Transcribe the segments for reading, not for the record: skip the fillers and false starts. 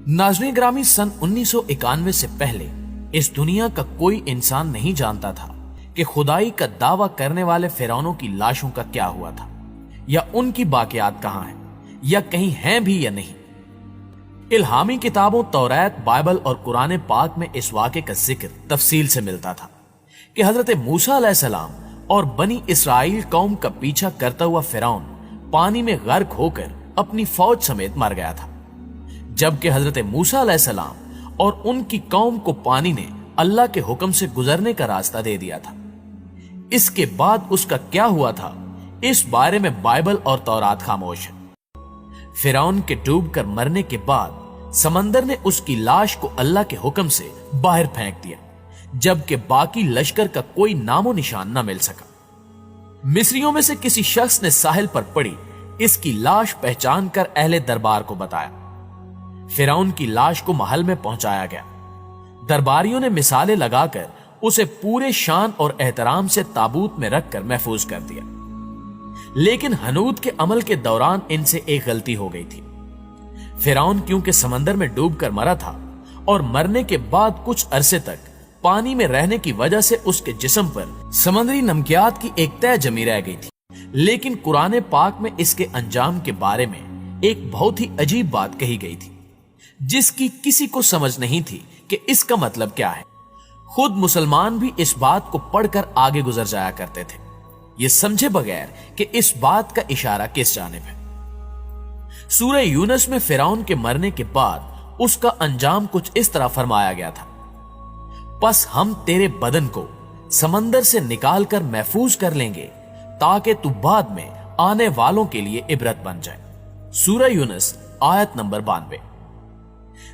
नाज़रीन ग्रामी, सन 1991 से पहले इस दुनिया का कोई इंसान नहीं जानता था कि खुदाई का दावा करने वाले फिरौनों की लाशों का क्या हुआ था, या उनकी बाकियात कहां हैं, या कहीं हैं भी या नहीं। इल्हामी किताबों तौरात, बाइबल और कुरान पाक में इस वाक़े का जिक्र तफसील से मिलता था कि हजरत मूसा अलैहिस्सलाम और बनी इसराइल कौम का पीछा करता हुआ फिरौन पानी में गर्क होकर अपनी फौज समेत मर गया था, जबकि हजरत मूसा अलैहिस्सलाम और उनकी कौम को पानी ने अल्लाह के हुक्म से गुजरने का रास्ता दे दिया था। इसके बाद उसका क्या हुआ था, इस बारे में बाइबल और तौरात खामोश है। फिरौन के डूबकर मरने के बाद समंदर ने उसकी लाश को अल्लाह के हुक्म से बाहर फेंक दिया, जबकि बाकी लश्कर का कोई नामो निशान न मिल सका। मिस्रियों में से किसी शख्स ने साहिल पर पड़ी इसकी लाश पहचान कर अहले दरबार को बताया। फिरौन की लाश को महल में पहुंचाया गया। दरबारियों ने मिसालें लगाकर उसे पूरे शान और एहतराम से ताबूत में रखकर महफूज कर दिया, लेकिन हनूद के अमल के दौरान इनसे एक गलती हो गई थी। फिरौन क्योंकि समंदर में डूबकर मरा था और मरने के बाद कुछ अरसे तक पानी में रहने की वजह से उसके जिस्म पर समुद्री नमकियात की एक तह जमी रह गई थी। लेकिन कुरान पाक में इसके अंजाम के बारे में एक बहुत ही अजीब बात कही गई थी, जिसकी किसी को समझ नहीं थी कि इसका मतलब क्या है। खुद मुसलमान भी इस बात को पढ़कर आगे गुजर जाया करते थे, ये समझे बगैर कि इस बात का इशारा किस जानिब है। सूरह यूनुस में फिरौन के मरने के बाद उसका अंजाम कुछ इस तरह फरमाया गया था, बस हम तेरे बदन को समंदर से निकालकर महफूज कर लेंगे ताकि तू बाद में आने वालों के लिए इबरत बन जाए। सूरह यूनुस आयत नंबर 92।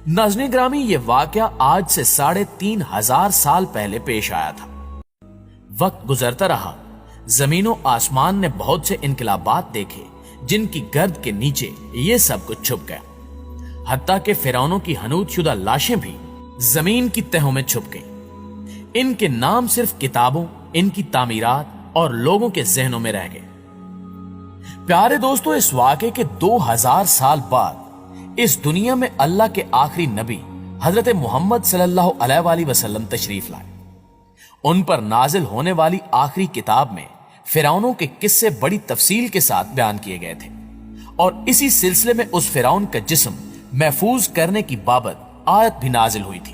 नाज़रीन ग्रामी, ये वाकया आज से 3500 साल पहले पेश आया था। वक्त गुजरता रहा, जमीनों आसमान ने बहुत से इनकलाबात देखे जिनकी गर्द के नीचे ये सब कुछ छुप गया। हत्ता के फिरौनों की हनूद शुदा लाशें भी जमीन की तहों में छुप गईं। इनके नाम सिर्फ किताबों, इनकी तामीरात और लोगों के जहनों में रह गए। प्यारे दोस्तों, इस वाक़े के 2000 साल बाद इस दुनिया में अल्लाह के आखिरी नबी हजरत मोहम्मद सल्लल्लाहु अलैहि वसल्लम तशरीफ लाए। उन पर नाजिल होने वाली आखिरी किताब में फिरौनों के किस्से बड़ी तफसील के साथ बयान किए गए थे, और इसी सिलसिले में उस फिरौन का जिस्म महफूज करने की बाबत आयत भी नाजिल हुई थी।